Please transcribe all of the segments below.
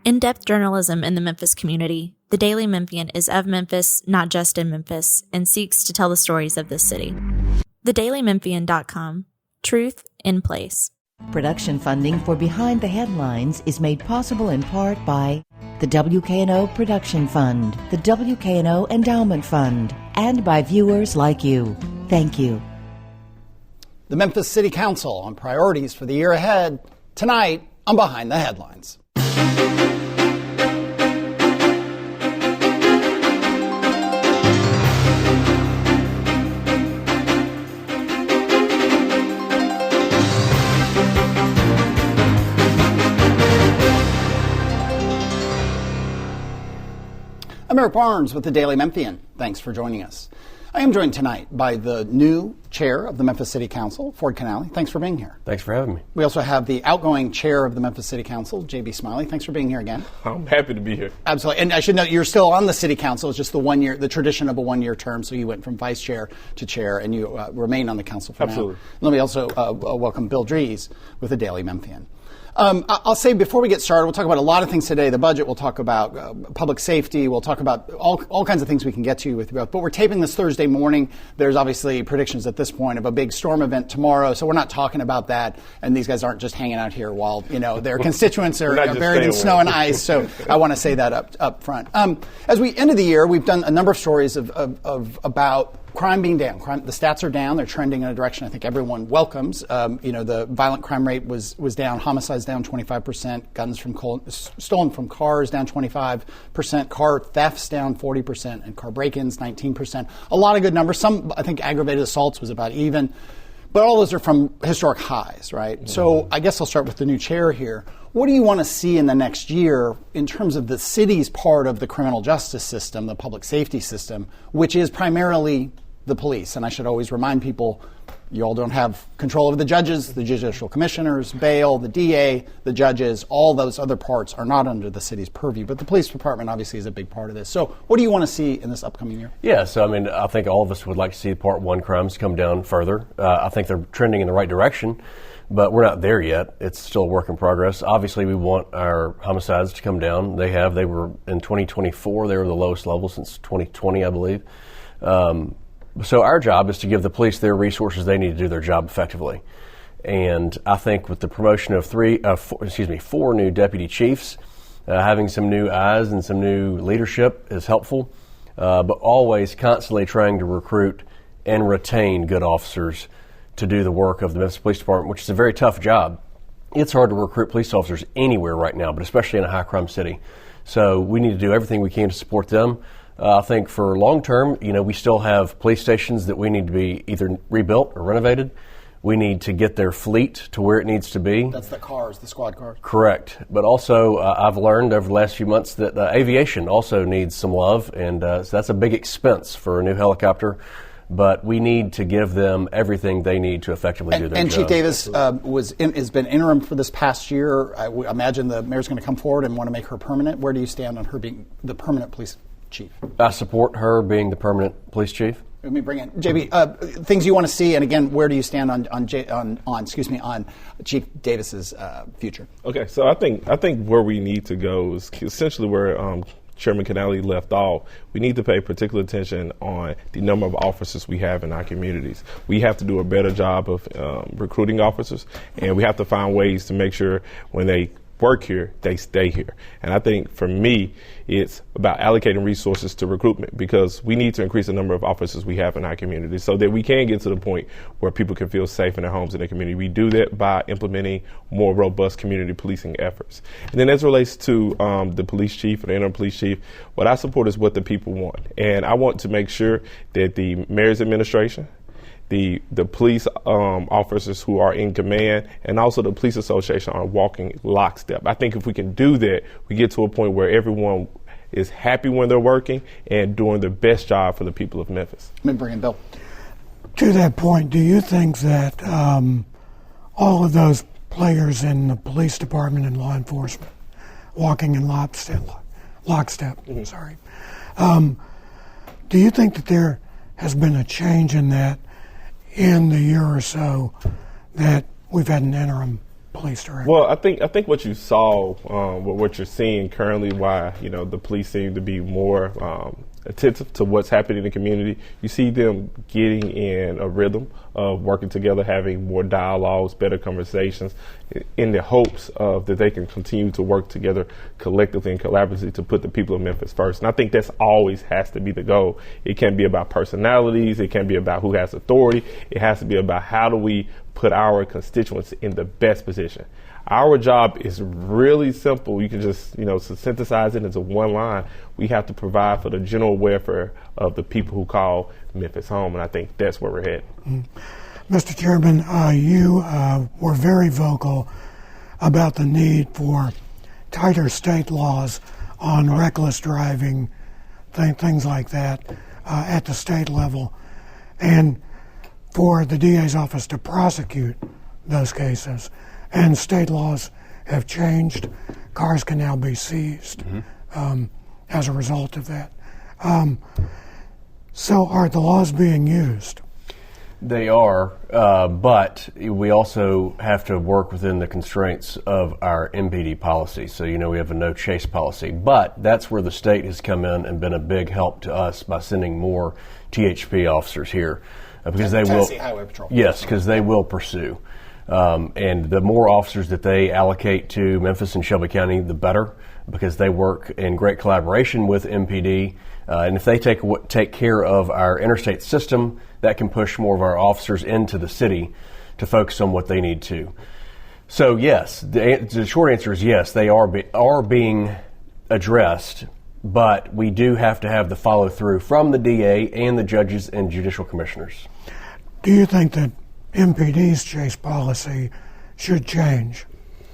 In-depth journalism in the Memphis community, the Daily Memphian is of Memphis, not just in Memphis, and seeks to tell the stories of this city. TheDailyMemphian.com. Truth in place. Production funding for Behind the Headlines is made possible in part by the WKNO Production Fund, the WKNO Endowment Fund, and by viewers like you. Thank you. The Memphis City Council on priorities for the year ahead. Tonight on Behind the Headlines. I'm Eric Barnes with the Daily Memphian. Thanks for joining us. I am joined tonight by the new chair of the Memphis City Council, Ford Canale. Thanks for being here. Thanks for having me. We also have the outgoing chair of the Memphis City Council, JB Smiley. Thanks for being here again. I'm happy to be here. Absolutely. And I should note, you're still on the City Council. It's just the tradition of a one-year term. So you went from vice chair to chair, and you remain on the council for Absolutely. now. Let me also welcome Bill Dries with the Daily Memphian. I'll say before we get started, we'll talk about a lot of things today. The budget, we'll talk about public safety, we'll talk about all kinds of things we can get to with both. But we're taping this Thursday morning. There's obviously predictions at this point of a big storm event tomorrow, so we're not talking about that. And these guys aren't just hanging out here while their constituents are buried in snow and ice. So I want to say that up front. As we end of the year, we've done a number of stories about crime being down. The stats are down. They're trending in a direction I think everyone welcomes. The violent crime rate was down. Homicides down 25%. Guns stolen from cars down 25%. Car thefts down 40%. And car break-ins 19%. A lot of good numbers. Some, I think, aggravated assaults was about even. But all those are from historic highs, right? Mm-hmm. So I guess I'll start with the new chair here. What do you want to see in the next year in terms of the city's part of the criminal justice system, the public safety system, which is primarily the police? And I should always remind people, you all don't have control over the judges, the judicial commissioners, bail, the DA, the judges. All those other parts are not under the city's purview. But the police department obviously is a big part of this. So what do you want to see in this upcoming year? Yeah, so I think all of us would like to see Part 1 crimes come down further. I think they're trending in the right direction. But we're not there yet. It's still a work in progress. Obviously, we want our homicides to come down. They were in 2024, they were the lowest level since 2020, I believe. So our job is to give the police their resources they need to do their job effectively. And I think with the promotion of four new deputy chiefs, having some new eyes and some new leadership is helpful. But always constantly trying to recruit and retain good officers to do the work of the Memphis Police Department, which is a very tough job. It's hard to recruit police officers anywhere right now, but especially in a high-crime city. So we need to do everything we can to support them. I think for long-term, we still have police stations that we need to be either rebuilt or renovated. We need to get their fleet to where it needs to be. That's the cars, the squad cars. Correct. But also, I've learned over the last few months that aviation also needs some love, and so that's a big expense for a new helicopter. But we need to give them everything they need to effectively do their job. And Chief Davis has been interim for this past year. I imagine the mayor's going to come forward and want to make her permanent. Where do you stand on her being the permanent police chief? I support her being the permanent police chief. Let me bring in JB. Things you want to see, and again, where do you stand on Chief Davis's future? Okay, so I think where we need to go is essentially where Chairman Canale left off. We need to pay particular attention on the number of officers we have in our communities. We have to do a better job of recruiting officers, and we have to find ways to make sure when they work here, they stay here. And I think for me, it's about allocating resources to recruitment, because we need to increase the number of officers we have in our community so that we can get to the point where people can feel safe in their homes and their community. We do that by implementing more robust community policing efforts. And then as it relates to the police chief or the interim police chief, what I support is what the people want. And I want to make sure that the mayor's administration, the police officers who are in command, and also the police association are walking lockstep. I think if we can do that, we get to a point where everyone is happy when they're working and doing the best job for the people of Memphis. Let me bring in Bill. To that point, do you think that all of those players in the police department and law enforcement walking in lockstep, do you think that there has been a change in that in the year or so that we've had an interim police director? Well, I think what you saw, what you're seeing currently, why the police seem to be more attentive to what's happening in the community. You see them getting in a rhythm of working together, having more dialogues, better conversations, in the hopes of that they can continue to work together collectively and collaboratively to put the people of Memphis first. And I think that's always has to be the goal. It can't be about personalities. It can't be about who has authority. It has to be about how do we put our constituents in the best position. Our job is really simple. You can just, synthesize it into one line. We have to provide for the general welfare of the people who call Memphis home, and I think that's where we're headed. Mr. Chairman, you were very vocal about the need for tighter state laws on reckless driving, things like that, at the state level, and for the DA's office to prosecute those cases. And state laws have changed. Cars can now be seized as a result of that. So are the laws being used? They are, but we also have to work within the constraints of our MPD policy. So, we have a no chase policy. But that's where the state has come in and been a big help to us by sending more THP officers here. Because they will. Highway Patrol. Yes, because they will pursue. And the more officers that they allocate to Memphis and Shelby County, the better, because they work in great collaboration with MPD. And if they take care of our interstate system, that can push more of our officers into the city to focus on what they need to. So yes, the short answer is yes, they are being addressed, but we do have to have the follow through from the DA and the judges and judicial commissioners. Do you think that MPD's chase policy should change?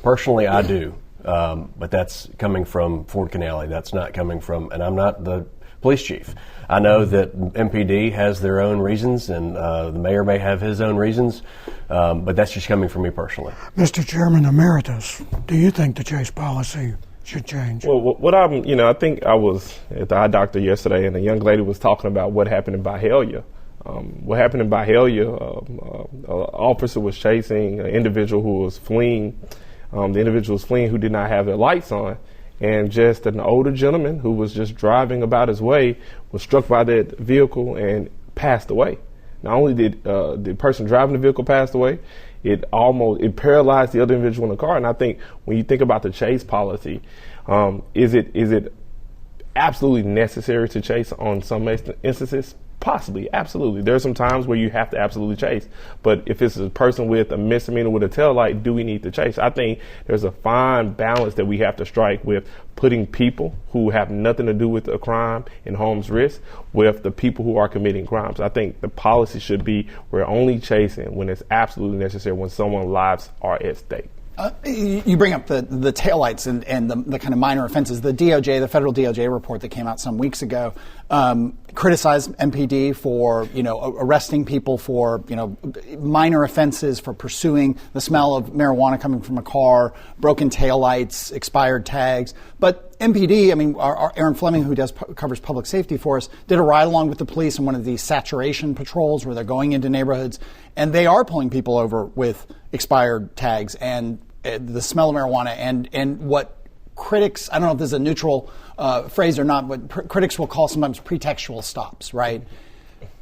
Personally, I do, but that's coming from Fort Canale. That's not coming from, and I'm not the police chief. I know that MPD has their own reasons, and the mayor may have his own reasons, but that's just coming from me personally. Mr. Chairman Emeritus, do you think the chase policy should change? Well, I think I was at the eye doctor yesterday, and a young lady was talking about what happened in Byhalia. What happened in Byhalia, an officer was chasing an individual who was fleeing. The individual was fleeing who did not have their lights on, and just an older gentleman who was just driving about his way was struck by that vehicle and passed away. Not only did the person driving the vehicle pass away, it paralyzed the other individual in the car. And I think when you think about the chase policy, is it absolutely necessary to chase on some instances? Possibly, absolutely. There are some times where you have to absolutely chase. But if it's a person with a misdemeanor with a taillight, do we need to chase? I think there's a fine balance that we have to strike with putting people who have nothing to do with a crime in harm's risk with the people who are committing crimes. I think the policy should be we're only chasing when it's absolutely necessary, when someone's lives are at stake. You bring up the taillights and the kind of minor offenses. The DOJ, the federal DOJ report that came out some weeks ago, criticized MPD for, arresting people for, minor offenses, for pursuing the smell of marijuana coming from a car, broken taillights, expired tags. But MPD, our Aaron Fleming, who covers public safety for us, did a ride along with the police in one of these saturation patrols where they're going into neighborhoods, and they are pulling people over with expired tags and the smell of marijuana and what critics, I don't know if this is a neutral phrase or not, but critics will call sometimes pretextual stops, right?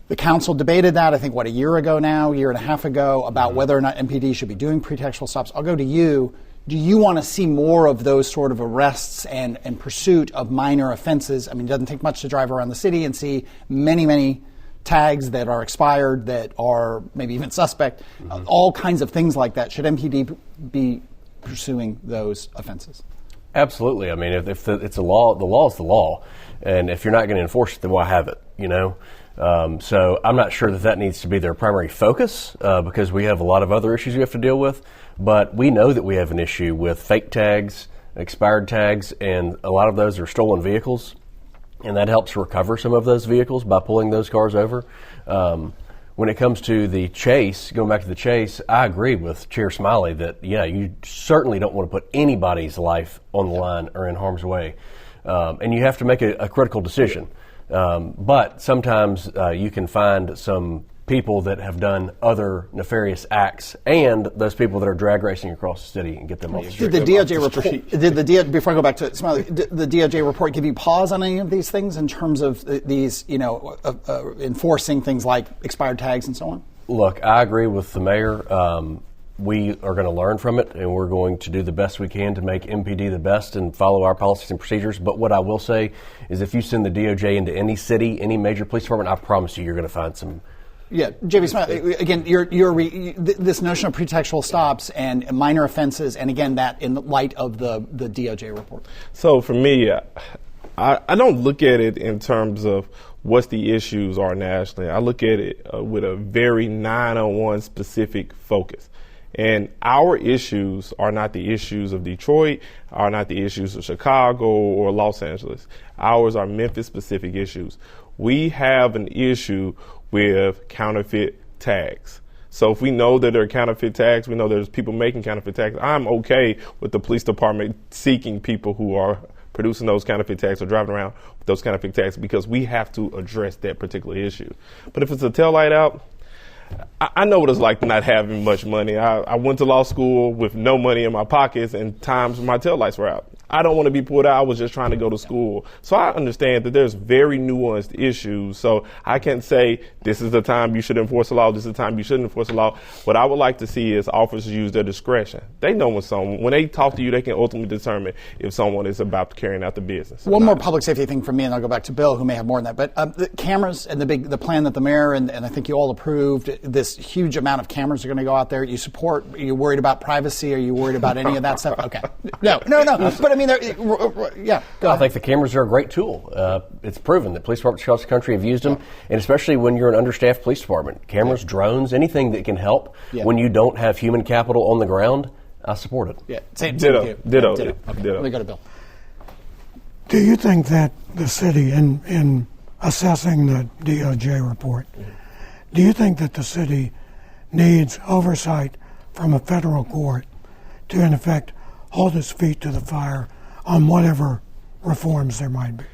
The council debated that, I think, a year and a half ago, about whether or not MPD should be doing pretextual stops. I'll go to you. Do you want to see more of those sort of arrests and pursuit of minor offenses? It doesn't take much to drive around the city and see many, many tags that are expired, that are maybe even suspect, all kinds of things like that. Should MPD be pursuing those offenses? Absolutely. If it's a law, the law is the law. And if you're not going to enforce it, then why have it, So I'm not sure that needs to be their primary focus because we have a lot of other issues we have to deal with. But we know that we have an issue with fake tags, expired tags, and a lot of those are stolen vehicles. And that helps recover some of those vehicles by pulling those cars over. When it comes to the chase, going back to the chase, I agree with Chair Smiley that, you certainly don't want to put anybody's life on the line or in harm's way. And you have to make a critical decision. But sometimes you can find some people that have done other nefarious acts and those people that are drag racing across the city and get them off the street. Did the DOJ report? Before I go back to Smiley, did the DOJ report give you pause on any of these things in terms of these, enforcing things like expired tags and so on? Look, I agree with the mayor. We are going to learn from it, and we're going to do the best we can to make MPD the best and follow our policies and procedures. But what I will say is if you send the DOJ into any city, any major police department, I promise you, you're going to find some. Yeah, JB Smiley, again, this notion of pretextual stops and minor offenses, and again, that in light of the DOJ report. So for me, I don't look at it in terms of what the issues are nationally. I look at it with a very 901 specific focus. And our issues are not the issues of Detroit, are not the issues of Chicago or Los Angeles. Ours are Memphis-specific issues. We have an issue with counterfeit tags. So if we know that there are counterfeit tags, we know there's people making counterfeit tags, I'm okay with the police department seeking people who are producing those counterfeit tags or driving around with those counterfeit tags because we have to address that particular issue. But if it's a taillight out, I know what it's like not having much money. I went to law school with no money in my pockets and times my taillights were out. I don't want to be pulled out. I was just trying to go to school. So I understand that there's very nuanced issues. So I can't say this is the time you should enforce the law, this is the time you shouldn't enforce the law. What I would like to see is officers use their discretion. They know when they talk to you, they can ultimately determine if someone is about carrying out the business. One more public safety thing from me, and I'll go back to Bill, who may have more than that. But the cameras and the plan that the mayor and I think you all approved, this huge amount of cameras are going to go out there. You support? Are you worried about privacy? Are you worried about any of that stuff? Okay. No. But I mean, yeah. Go ahead. I think the cameras are a great tool. It's proven that police departments across the country have used them, and especially when you're an understaffed police department. Cameras, drones, anything that can help when you don't have human capital on the ground, I support it. Yeah. Same Ditto. Ditto. Okay. Let me go to Bill. Do you think that the city, in assessing the DOJ report, do you think that the city needs oversight from a federal court to, in effect, hold its feet to the fire on whatever reforms there might be?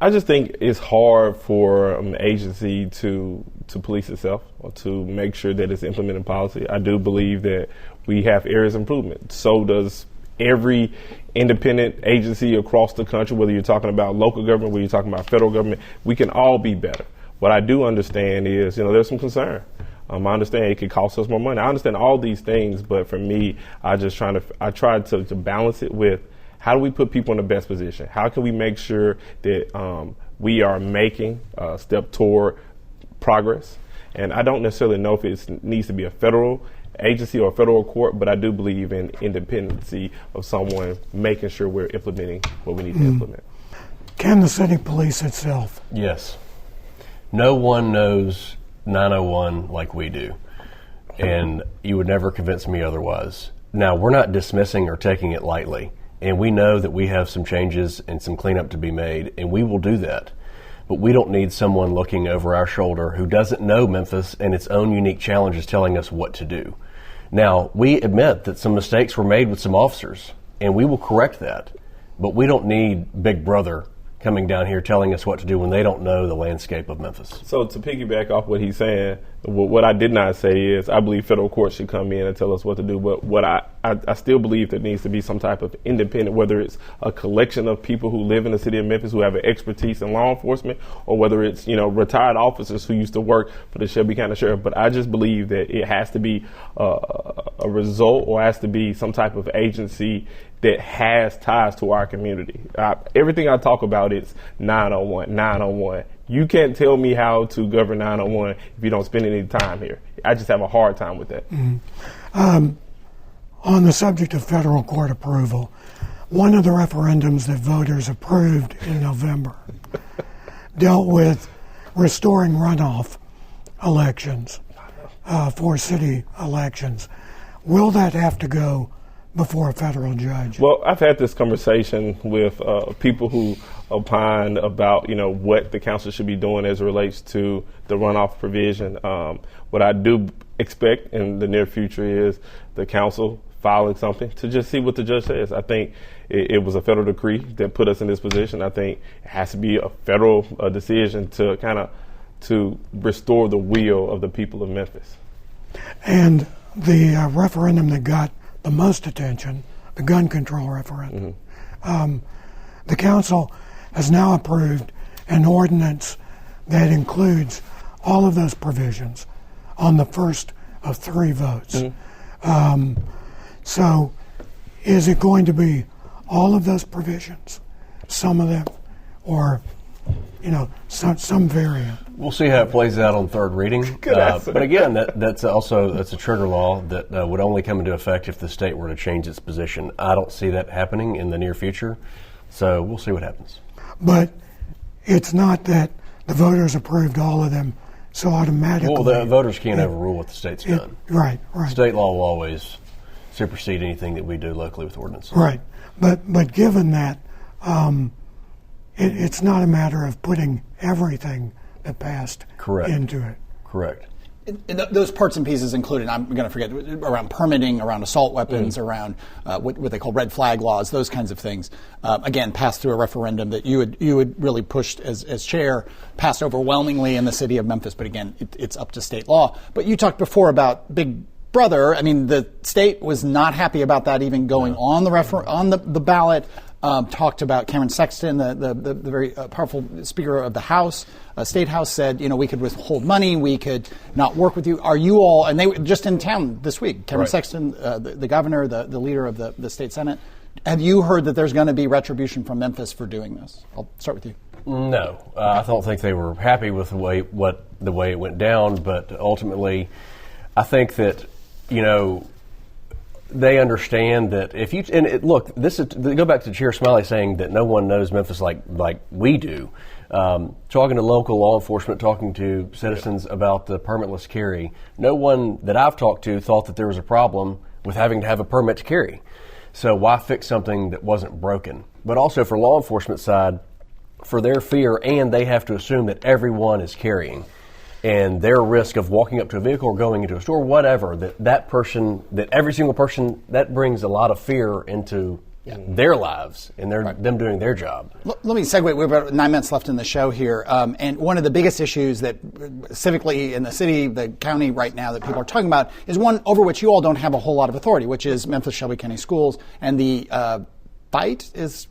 I just think it's hard for an agency to police itself or to make sure that it's implementing policy. I do believe that we have areas of improvement. So does every independent agency across the country, whether you're talking about local government, whether you're talking about federal government. We can all be better. What I do understand is, there's some concern. I understand it could cost us more money. I understand all these things, but for me, I try to balance it with how do we put people in the best position? How can we make sure that we are making a step toward progress? And I don't necessarily know if it needs to be a federal agency or a federal court, but I do believe in independency of someone making sure we're implementing what we need to implement. Can the city police itself? Yes. No one knows 901 like we do, and you would never convince me otherwise. Now, we're not dismissing or taking it lightly, and we know that we have some changes and some cleanup to be made, and we will do that. But we don't need someone looking over our shoulder who doesn't know Memphis and its own unique challenges telling us what to do. Now, we admit that some mistakes were made with some officers, and we will correct that. But we don't need Big Brother coming down here telling us what to do when they don't know the landscape of Memphis. So to piggyback off what he's saying, what I did not say is I believe federal courts should come in and tell us what to do. But what I still believe there needs to be some type of independent, whether it's a collection of people who live in the city of Memphis who have an expertise in law enforcement, or whether it's, retired officers who used to work for the Shelby County Sheriff. But I just believe that it has to be a result, or has to be some type of agency that has ties to our community. Everything I talk about is 901. You can't tell me how to govern 901 if you don't spend any time here. I just have a hard time with that. On the subject of federal court approval, one of the referendums that voters approved in November dealt with restoring runoff elections for city elections. Will that have to go before a federal judge? Well, I've had this conversation with people who opine about, what the council should be doing as it relates to the runoff provision. What I do expect in the near future is the council filing something to just see what the judge says. I think it was a federal decree that put us in this position. I think it has to be a federal decision to kind of to restore the will of the people of Memphis. And the referendum that got the most attention, the gun control referendum, the council has now approved an ordinance that includes all of those provisions on the first of 3 votes. So is it going to be all of those provisions, some of them, or some variant? We'll see how it plays out on third reading. But again, that's a trigger law that would only come into effect if the state were to change its position. I don't see that happening in the near future, so we'll see what happens. But it's not that the voters approved all of them so automatically. Well, the voters can't overrule what the state's done. Right. State law will always supersede anything that we do locally with ordinances. Right. But given that, it's not a matter of putting everything that passed into it. Correct. And those parts and pieces included, I'm going to forget, around permitting, around assault weapons, around what they call red flag laws, those kinds of things. Again, passed through a referendum that you had really pushed as chair, passed overwhelmingly in the city of Memphis. But again, it's up to state law. But you talked before about Big Brother. I mean, the state was not happy about that even going on the ballot. Talked about Cameron Sexton, the very powerful Speaker of the House, State House, said, we could withhold money, we could not work with you. Are you all, and they were just in town this week, Cameron Sexton, the governor, the leader of the state Senate. Have you heard that there's going to be retribution from Memphis for doing this? I'll start with you. No, I don't think they were happy with the way it went down, but ultimately, I think that, they understand that if you look, this is go back to Chair Smiley saying that no one knows Memphis like we do. Talking to local law enforcement, talking to citizens about the permitless carry, no one that I've talked to thought that there was a problem with having to have a permit to carry. So why fix something that wasn't broken? But also for law enforcement side, for their fear, and they have to assume that everyone is carrying. And their risk of walking up to a vehicle or going into a store, whatever, that every single person, that brings a lot of fear into their lives and them doing their job. Let me segue. We have about 9 minutes left in the show here. And one of the biggest issues that civically in the city, the county right now that people are talking about is one over which you all don't have a whole lot of authority, which is Memphis Shelby County Schools. And the fight is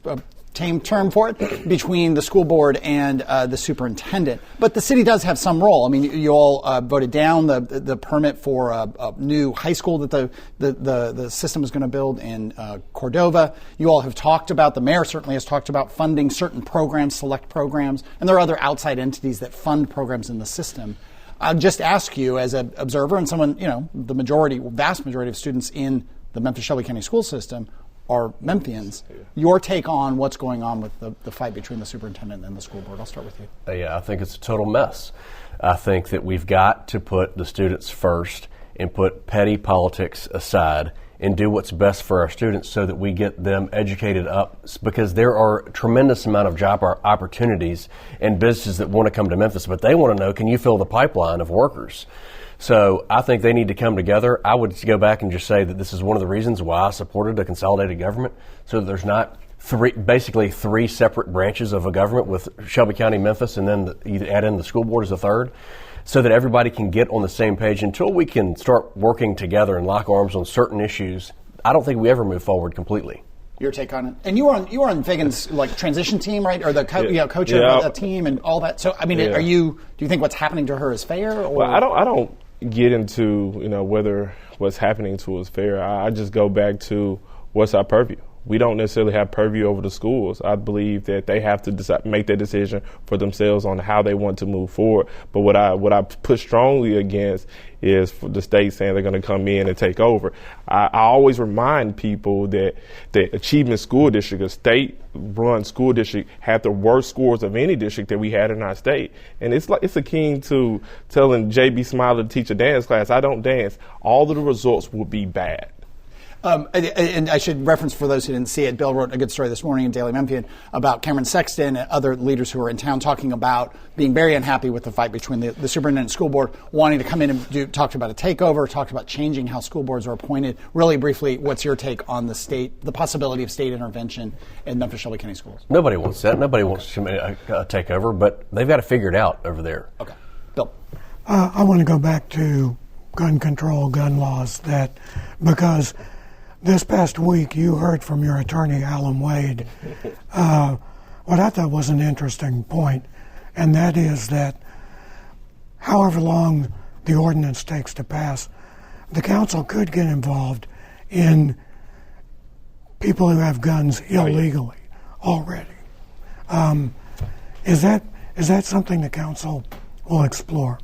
tame term for it, between the school board and the superintendent. But the city does have some role. I mean, you all voted down the permit for a new high school that the system is going to build in Cordova. You all have talked about, the mayor certainly has talked about funding certain programs, select programs, and there are other outside entities that fund programs in the system. I'll just ask you as an observer and someone, the vast majority of students in the Memphis Shelby County school system are Memphians. Your take on what's going on with the fight between the superintendent and the school board. I'll start with you. Yeah, I think it's a total mess. I think that we've got to put the students first and put petty politics aside and do what's best for our students so that we get them educated up, because there are a tremendous amount of job opportunities and businesses that want to come to Memphis, but they want to know, can you fill the pipeline of workers? So I think they need to come together. I would go back and just say that this is one of the reasons why I supported a consolidated government, so that there's not basically three separate branches of a government with Shelby County, Memphis, and then you add in the school board as a third, so that everybody can get on the same page. Until we can start working together and lock arms on certain issues, I don't think we ever move forward completely. Your take on it? And you were on Fagan's transition team, right? Or the coach of that team and all that. So I mean, do you think what's happening to her is fair? Or? Well, I don't get into whether what's happening to us is fair. I just go back to what's our purview. We don't necessarily have purview over the schools. I believe that they have to make that decision for themselves on how they want to move forward. But what I push strongly against is for the state saying they're going to come in and take over. I always remind people that the Achievement School District, a state-run school district, had the worst scores of any district that we had in our state. And it's akin to telling JB Smiley to teach a dance class, I don't dance. All of the results would be bad. And I should reference, for those who didn't see it, Bill wrote a good story this morning in Daily Memphian about Cameron Sexton and other leaders who are in town talking about being very unhappy with the fight between the superintendent and school board, wanting to come in and talked about a takeover, talked about changing how school boards are appointed. Really briefly, what's your take on the possibility of state intervention in Memphis Shelby County schools? Nobody wants that. Nobody wants a takeover, but they've got to figure it out over there. Okay. Bill. I want to go back to gun control, gun laws, because this past week you heard from your attorney, Alan Wade, what I thought was an interesting point, and that is that however long the ordinance takes to pass, the council could get involved in people who have guns illegally already. Is that something the council will explore?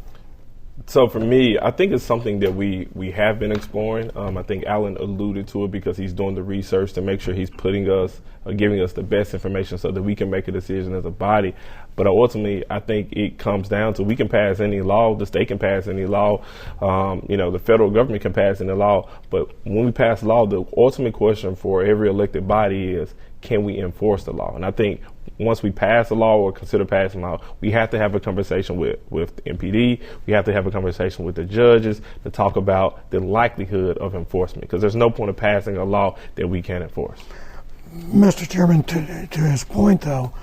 So for me, I think it's something that we have been exploring. I think Alan alluded to it because he's doing the research to make sure he's giving us the best information so that we can make a decision as a body. But ultimately, I think it comes down to we can pass any law, the state can pass any law, the federal government can pass any law. But when we pass law, the ultimate question for every elected body is, can we enforce the law? And I think once we pass a law or consider passing a law, we have to have a conversation with the MPD. We have to have a conversation with the judges to talk about the likelihood of enforcement, because there's no point of passing a law that we can't enforce. Mr. Chairman, to his point, though,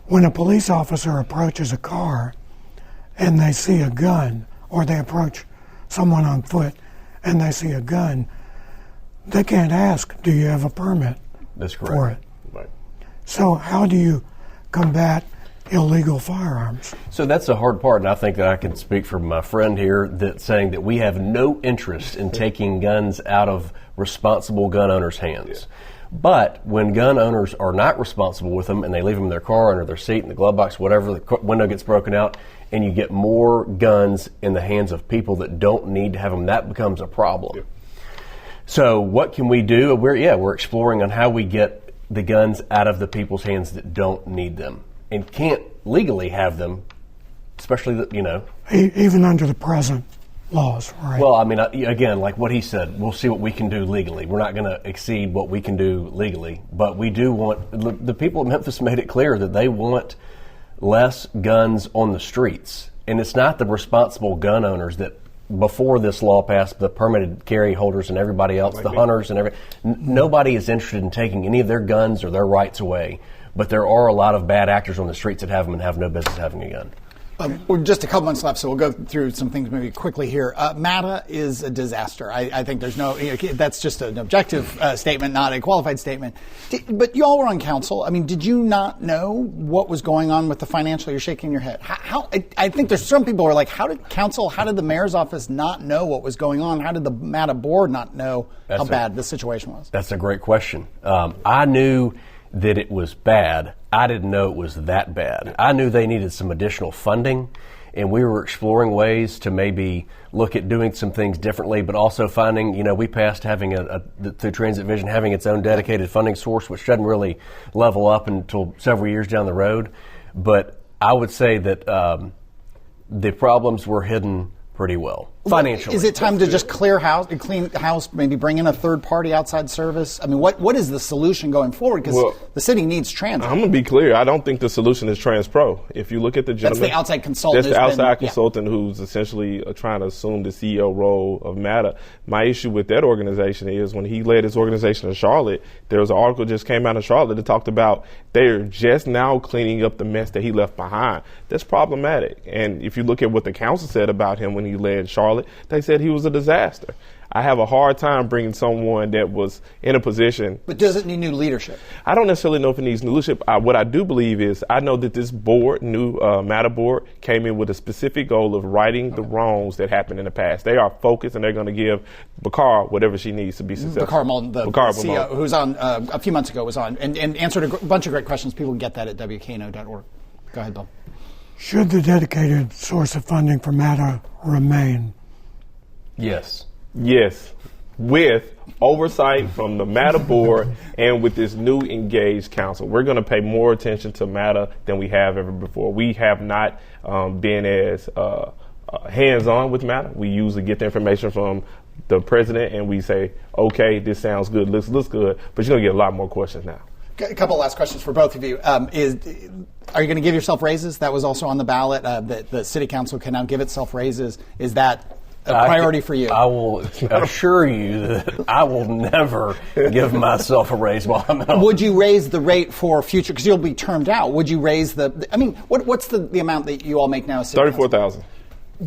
when a police officer approaches a car and they see a gun, or they approach someone on foot and they see a gun, they can't ask, do you have a permit? That's correct. For it? Right. So how do you combat illegal firearms? So that's the hard part, and I think that I can speak for my friend here that's saying that we have no interest in taking guns out of responsible gun owners' hands. But when gun owners are not responsible with them and they leave them in their car, under their seat, in the glove box, whatever, the window gets broken out, and you get more guns in the hands of people that don't need to have them, that becomes a problem. So what can we do? We're exploring on how we get the guns out of the people's hands that don't need them and can't legally have them, especially Even under the present laws, right? Well, I mean, again, like what he said, we'll see what we can do legally. We're not going to exceed what we can do legally, but we do want, the people of Memphis made it clear that they want less guns on the streets. And it's not the responsible gun owners that, before this law passed, the permitted carry holders and everybody else, the hunters and nobody is interested in taking any of their guns or their rights away. But there are a lot of bad actors on the streets that have them and have no business having a gun. We're just a couple months left, so we'll go through some things maybe quickly here. MATA is a disaster. I think there's that's just an objective statement, not a qualified statement. But you all were on council. I mean, did you not know what was going on with the financial? You're shaking your head. I think there's some people who are like, how did the mayor's office not know what was going on? How did the MATA board not know how bad the situation was? That's a great question. I knew that it was bad. I didn't know it was that bad. I knew they needed some additional funding, and we were exploring ways to maybe look at doing some things differently, but also finding, we passed having the Transit Vision having its own dedicated funding source, which doesn't really level up until several years down the road. But I would say that the problems were hidden pretty well financially. Is it time to just clean house, maybe bring in a third-party outside service? I mean, what is the solution going forward? Because the city needs transit. I'm going to be clear. I don't think the solution is TransPro. If you look at the gentleman... That's the outside consultant. That's the outside consultant who's essentially trying to assume the CEO role of MATA. My issue with that organization is when he led his organization in Charlotte, there was an article just came out in Charlotte that talked about they're just now cleaning up the mess that he left behind. That's problematic. And if you look at what the council said about him when he led Charlotte, they said he was a disaster. I have a hard time bringing someone that was in a position. But does it need new leadership? I don't necessarily know if it needs new leadership. What I do believe is I know that this board, new MATA board, came in with a specific goal of righting the wrongs that happened in the past. They are focused and they're going to give Bakar whatever she needs to be successful. Bakar Malden, the CEO, who's on a few months ago, was on and answered a bunch of great questions. People can get that at WKNO.org. Go ahead, Bill. Should the dedicated source of funding for MATA remain? Yes. Yes, with oversight from the MATA board and with this new engaged council. We're going to pay more attention to MATA than we have ever before. We have not been as hands-on with MATA. We usually get the information from the president and we say, okay, this sounds good, looks good, but you're going to get a lot more questions now. A couple last questions for both of you. Are you going to give yourself raises? That was also on the ballot. The city council can now give itself raises. Is that a priority for you? I will assure you that I will never give myself a raise while I'm out. Would you raise the rate for future, because you'll be termed out, would you raise what's the amount that you all make now? $34,000.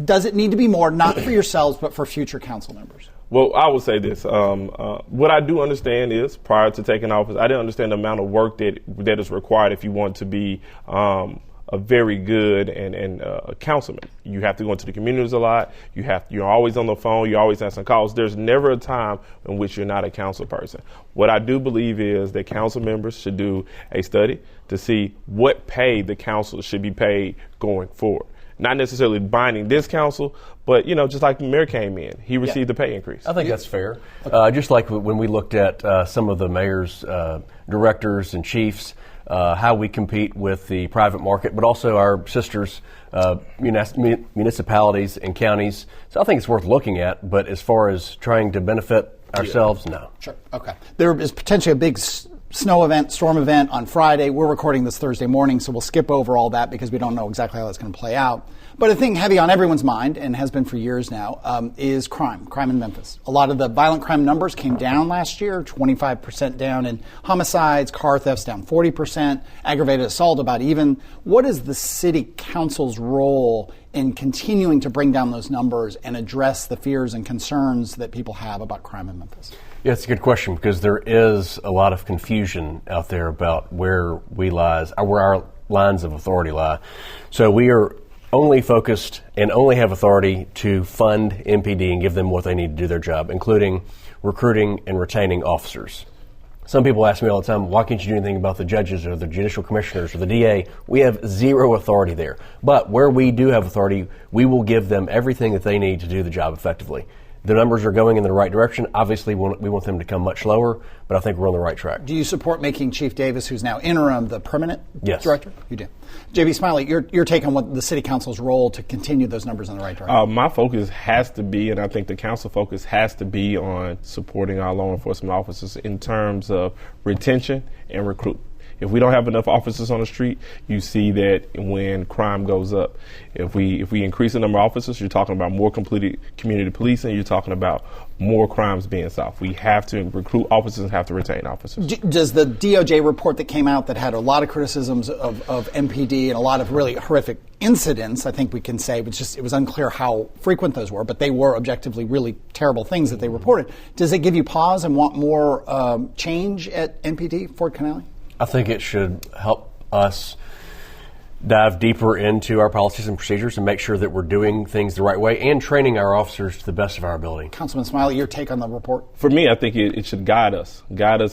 Does it need to be more, not for yourselves, but for future council members? Well, I would say this. What I do understand is, prior to taking office, I didn't understand the amount of work that is required if you want to be a very good and a councilman. You have to go into the communities a lot. You're always on the phone. You're always answering calls. There's never a time in which you're not a council person. What I do believe is that council members should do a study to see what pay the council should be paid going forward. Not necessarily binding this council, but, just like the mayor came in, he received the pay increase. I think that's fair. Just like when we looked at some of the mayor's directors and chiefs, how we compete with the private market, but also our sisters municipalities and counties. So I think it's worth looking at, but as far as trying to benefit ourselves, no. Sure. Okay. There is potentially a big storm event on Friday. We're recording this Thursday morning, so we'll skip over all that because we don't know exactly how that's going to play out. But a thing heavy on everyone's mind, and has been for years now, is crime in Memphis. A lot of the violent crime numbers came down last year, 25% down in homicides, car thefts down 40%, aggravated assault about even. What is the city council's role in continuing to bring down those numbers and address the fears and concerns that people have about crime in Memphis? Yeah, it's a good question because there is a lot of confusion out there about where our lines of authority lie. So we are only focused and only have authority to fund MPD and give them what they need to do their job, including recruiting and retaining officers. Some people ask me all the time, why can't you do anything about the judges or the judicial commissioners or the DA? We have zero authority there. But where we do have authority, we will give them everything that they need to do the job effectively. The numbers are going in the right direction. Obviously, we want them to come much lower, but I think we're on the right track. Do you support making Chief Davis, who's now interim, the permanent director? You do. JB Smiley, your take on what the City Council's role to continue those numbers in the right direction? My focus has to be, and I think the council focus has to be on supporting our law enforcement officers in terms of retention and recruitment. If we don't have enough officers on the street, you see that when crime goes up. If we increase the number of officers, you're talking about more completed community policing. You're talking about more crimes being solved. We have to recruit officers and have to retain officers. Does the DOJ report that came out that had a lot of criticisms of MPD and a lot of really horrific incidents, I think we can say, but it was unclear how frequent those were, but they were objectively really terrible things that they reported. Does it give you pause and want more change at MPD, Fort Canale? I think it should help us dive deeper into our policies and procedures and make sure that we're doing things the right way and training our officers to the best of our ability. Councilman Smiley, your take on the report? For me, I think it should guide us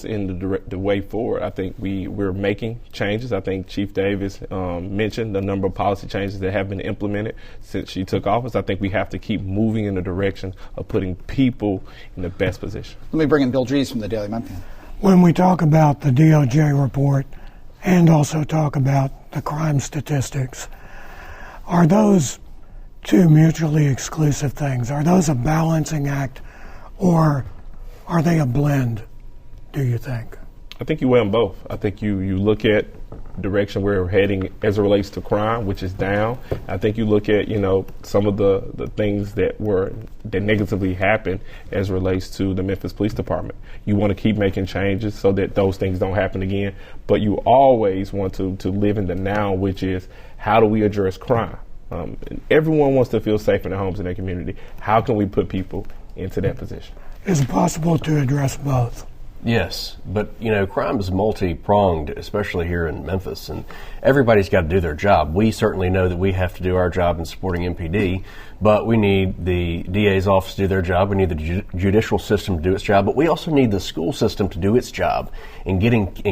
in the way forward. I think we're making changes. I think Chief Davis mentioned the number of policy changes that have been implemented since she took office. I think we have to keep moving in the direction of putting people in the best position. Let me bring in Bill Dries from the Daily Memphian. When we talk about the DOJ report and also talk about the crime statistics, are those two mutually exclusive things? Are those a balancing act, or are they a blend, do you think? I think you weigh them both. I think you look at direction we're heading as it relates to crime, which is down. I think you look at, some of the things that negatively happened as it relates to the Memphis Police Department. You want to keep making changes so that those things don't happen again, but you always want to live in the now, which is how do we address crime? And everyone wants to feel safe in their homes and their community. How can we put people into that position? Is it possible to address both? Yes, but crime is multi-pronged, especially here in Memphis, and everybody's got to do their job. We certainly know that we have to do our job in supporting MPD, but we need the DA's office to do their job. We need the judicial system to do its job, but we also need the school system to do its job in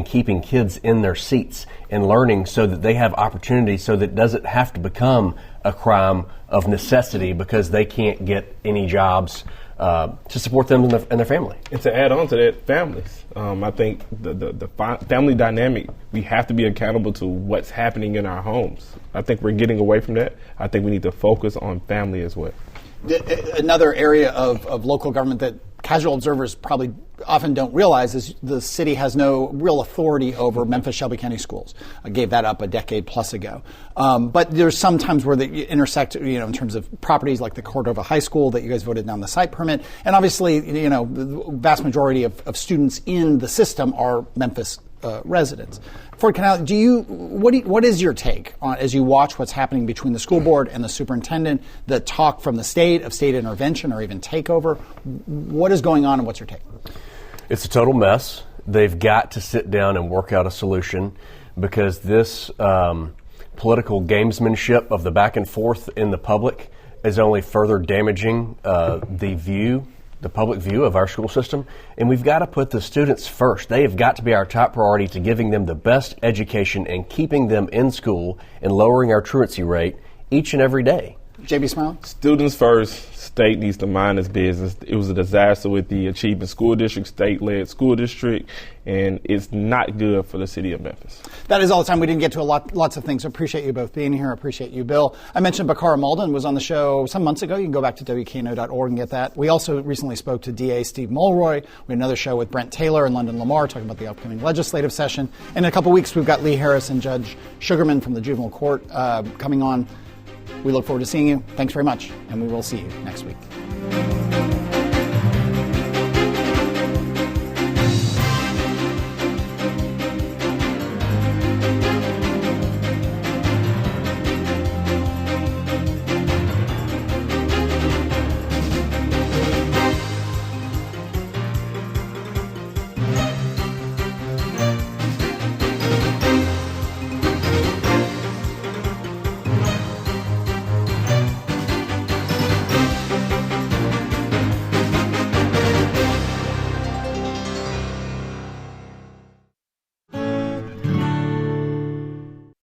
keeping kids in their seats and learning so that they have opportunities, so that it doesn't have to become a crime of necessity because they can't get any jobs to support them and their family. And to add on to that, families. I think the family dynamic, we have to be accountable to what's happening in our homes. I think we're getting away from that. I think we need to focus on family as well. Another area of local government that casual observers probably often don't realize is the city has no real authority over Memphis Shelby County schools. I gave that up a decade plus ago. But there's some times where they intersect, in terms of properties like the Cordova High School that you guys voted down the site permit. And obviously, the vast majority of students in the system are Memphis residents. Ford Canale, what is your take on, as you watch what's happening between the school board and the superintendent, the talk from the state of state intervention or even takeover? What is going on and what's your take? It's a total mess. They've got to sit down and work out a solution, because this political gamesmanship of the back and forth in the public is only further damaging the public view of our school system. And we've got to put the students first. They have got to be our top priority to giving them the best education and keeping them in school and lowering our truancy rate each and every day. JB Smiley? Students first. State needs to mind its business. It was a disaster with the Achievement School District, state-led school district, and it's not good for the city of Memphis. That is all the time. We didn't get to lots of things. So appreciate you both being here. Appreciate you, Bill. I mentioned Bakara Malden was on the show some months ago. You can go back to WKNO.org and get that. We also recently spoke to DA Steve Mulroy. We had another show with Brent Taylor and London Lamar talking about the upcoming legislative session. And in a couple weeks, we've got Lee Harris and Judge Sugarman from the Juvenile Court coming on. We look forward to seeing you. Thanks very much, and we will see you next week.